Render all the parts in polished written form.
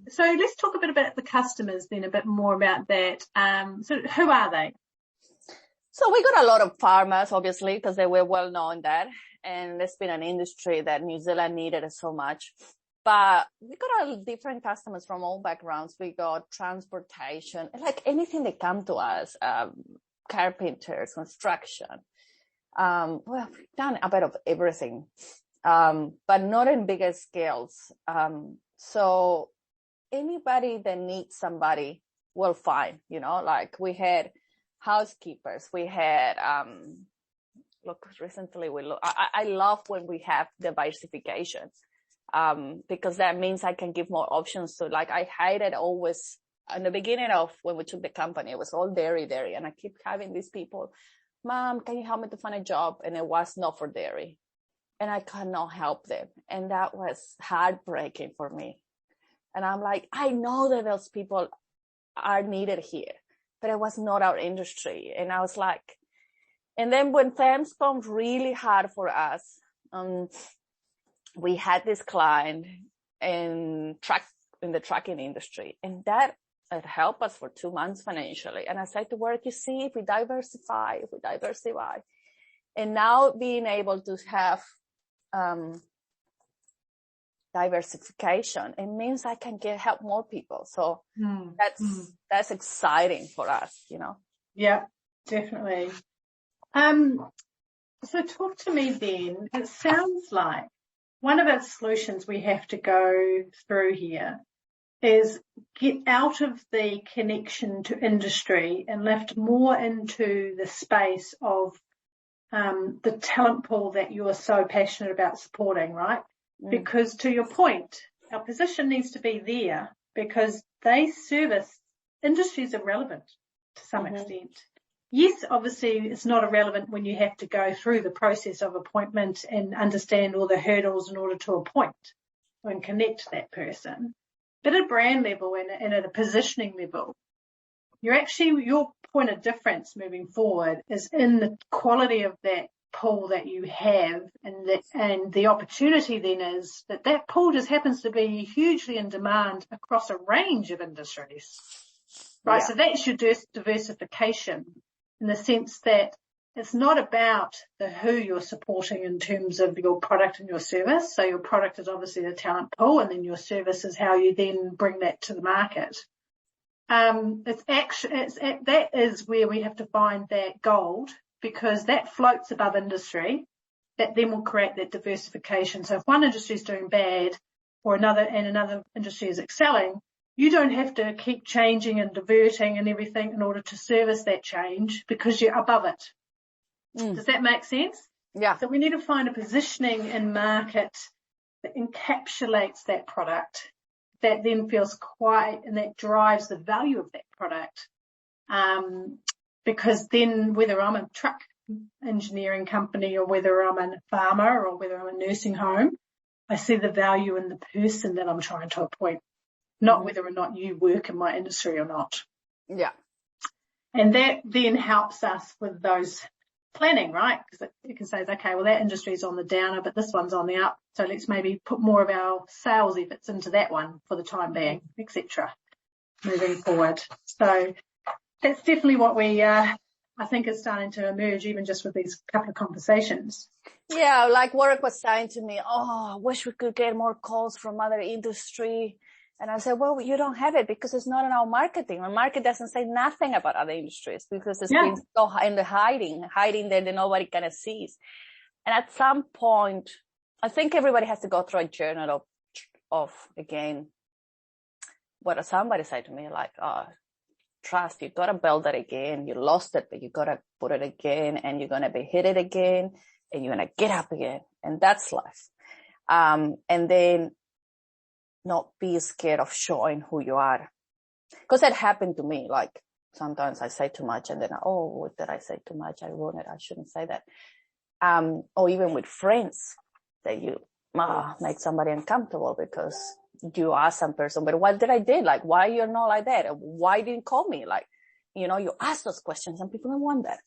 So let's talk a bit about the customers then, a bit more about that. So who are they? So we got a lot of farmers, obviously, because they were well known there. And it's been an industry that New Zealand needed so much. But we got a different customers from all backgrounds. We got transportation, like anything that come to us, carpenters, construction. Well, we've done a bit of everything, but not in bigger scales. So anybody that needs somebody will find, like we had housekeepers, we had, recently I love when we have diversification, because that means I can give more options. So like I hated always in the beginning of when we took the company, it was all dairy. And I keep having these people, Mom, can you help me to find a job? And it was not for dairy. And I cannot help them. And that was heartbreaking for me. And I'm like, I know that those people are needed here, but it was not our industry. And I was like, and then when times come really hard for us, we had this client in the trucking industry, and that it helped us for 2 months financially. And I said to work, you see, if we diversify, and now being able to have diversification, it means I can help more people. So that's exciting for us, Yeah, definitely. So talk to me then. It sounds like one of our solutions we have to go through here is get out of the connection to industry and lift more into the space of the talent pool that you are so passionate about supporting, right? Because to your point, our position needs to be there because they service industries are relevant to some extent. Yes, obviously it's not irrelevant when you have to go through the process of appointment and understand all the hurdles in order to appoint and connect that person. But at a brand level and at a positioning level, your point of difference moving forward is in the quality of that pool that you have, and the opportunity then is that pool just happens to be hugely in demand across a range of industries, right? Yeah. So that's your diversification in the sense that it's not about the who you're supporting in terms of your product and your service. So your product is obviously the talent pool, and then your service is how you then bring that to the market. That is where we have to find that gold, because that floats above industry. That then will create that diversification. So if one industry is doing bad or another industry is excelling, you don't have to keep changing and diverting and everything in order to service that change because you're above it. Does that make sense? Yeah. So we need to find a positioning in market that encapsulates that product, that then feels quiet and that drives the value of that product. Because then whether I'm a truck engineering company or whether I'm a farmer or whether I'm a nursing home, I see the value in the person that I'm trying to appoint, not whether or not you work in my industry or not. Yeah. And that then helps us with those planning, right? Because you can say, okay, well, that industry is on the downer, but this one's on the up. So let's maybe put more of our sales efforts into that one for the time being, etc. moving forward. So that's definitely what we, I think is starting to emerge even just with these couple of conversations. Yeah, like Warwick was saying to me, I wish we could get more calls from other industry. And I said, well, you don't have it because it's not in our marketing. Our market doesn't say nothing about other industries because it's been so in the hiding that nobody kind of sees. And at some point, I think everybody has to go through a journey of again, what somebody said to me, like, trust, you got to build it again. You lost it, but you got to put it again, and you're going to be hit it again, and you're going to get up again. And that's life. And then not be scared of showing who you are. Because that happened to me. Like sometimes I say too much and then, what did I say too much? I ruined it. I shouldn't say that. Or even with friends that you make somebody uncomfortable because you ask some person, but what did I do? Like, why you're not like that? Why didn't you call me? Like, you ask those questions and people don't want that.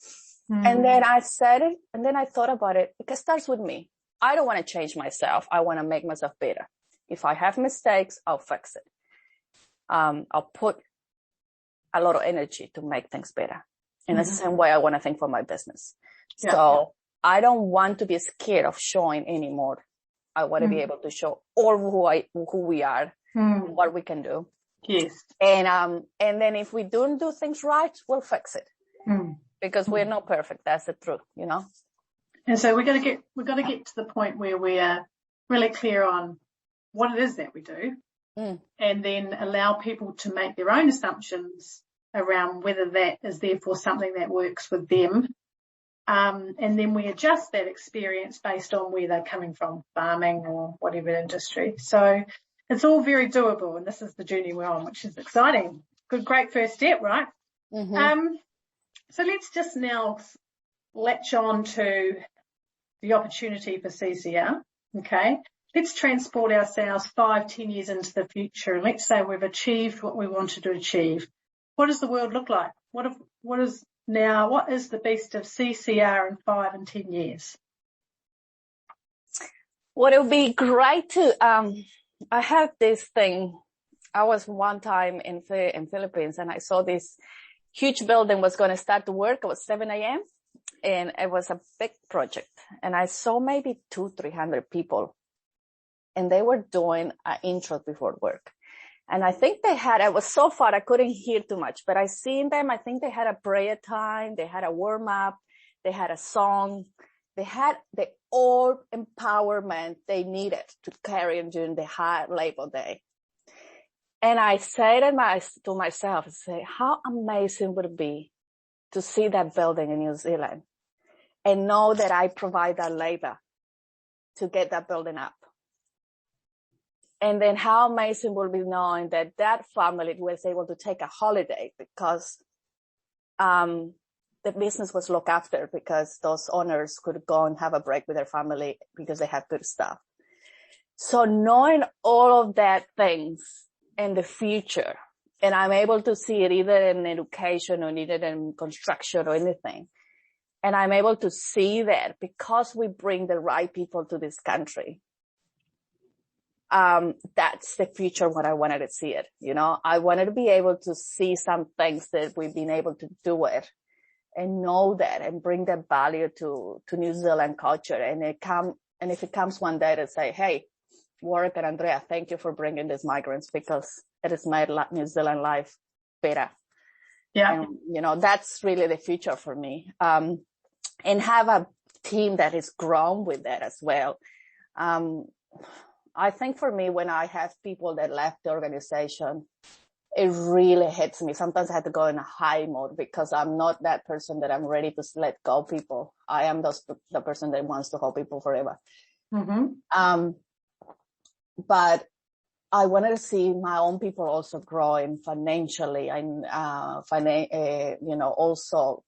And then I said it and then I thought about it. It starts with me. I don't want to change myself. I want to make myself better. If I have mistakes, I'll fix it. I'll put a lot of energy to make things better. And that's the same way I want to think for my business. Yeah. So I don't want to be scared of showing anymore. I want to be able to show all who we are, what we can do. Yes. And then if we don't do things right, we'll fix it. Because we're not perfect. That's the truth, you know? And so we've got to get to the point where we are really clear on what it is that we do, and then allow people to make their own assumptions around whether that is therefore something that works with them. And then we adjust that experience based on where they're coming from, farming or whatever industry. So it's all very doable, and this is the journey we're on, which is exciting. Great first step, right? So let's just now latch on to the opportunity for CCR. Okay. Let's transport ourselves 5-10 years into the future, and let's say we've achieved what we wanted to achieve. What does the world look like? What is the best of CCR in 5 and 10 years? Well, it would be great to, I have this thing. I was one time in Philippines, and I saw this huge building was going to start to work. It was 7 a.m. and it was a big project. And I saw maybe 200-300 people, and they were doing an intro before work. And I think it was so far I couldn't hear too much, but I seen them. I think they had a prayer time. They had a warm up. They had a song. They had the all empowerment they needed to carry on during the high Labor Day. And I said to myself, how amazing would it be to see that building in New Zealand and know that I provide that labor to get that building up. And then how amazing will be knowing that family was able to take a holiday because the business was looked after, because those owners could go and have a break with their family because they had good stuff. So knowing all of that things in the future, and I'm able to see it either in education or either in construction or anything. And I'm able to see that because we bring the right people to this country. That's the future what I wanted to see it. You know, I wanted to be able to see some things that we've been able to do it and know that and bring that value to New Zealand culture. And if it comes one day to say, hey, Warwick and Andrea, thank you for bringing these migrants because it has made New Zealand life better. Yeah. And, you know, that's really the future for me. And have a team that is grown with that as well. I think for me, when I have people that left the organization, it really hits me. Sometimes I have to go in a high mode because I'm not that person that I'm ready to let go people. I am the person that wants to hold people forever. But I wanted to see my own people also growing financially and, also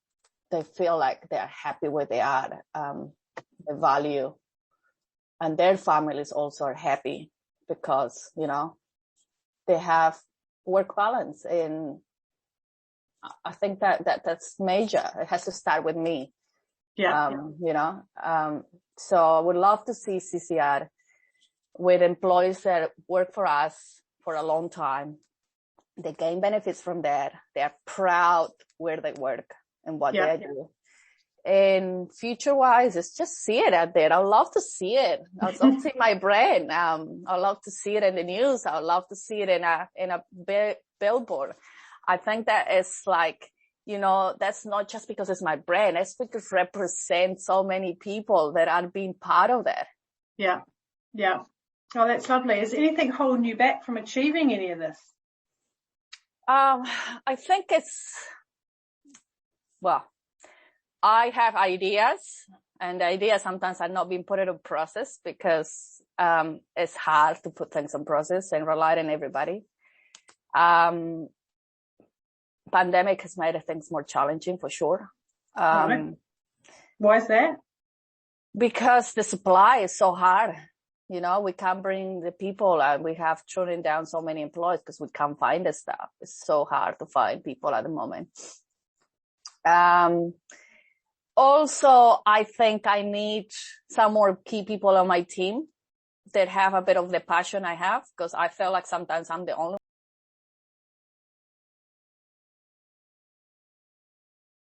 they feel like they're happy where they are, the value, and their families also are happy because, you know, they have work balance. And I think that's major. It has to start with me. So I would love to see CCR with employees that work for us for a long time. They gain benefits from that. They are proud where they work and what they do. And future-wise, it's just see it out there. I would love to see it. I would love to see my brand. I would love to see it in the news. I would love to see it in a billboard. I think that is like, you know, that's not just because it's my brand. It's because it represents so many people that are being part of that. Yeah. Yeah. Oh, that's lovely. Is anything holding you back from achieving any of this? I think I have ideas, and the ideas sometimes are not being put into process because it's hard to put things in process and rely on everybody. Pandemic has made things more challenging for sure. Why is that? Because the supply is so hard. You know, we can't bring the people, and we have turning down so many employees because we can't find the staff. It's so hard to find people at the moment. Also, I think I need some more key people on my team that have a bit of the passion I have, because I feel like sometimes I'm the only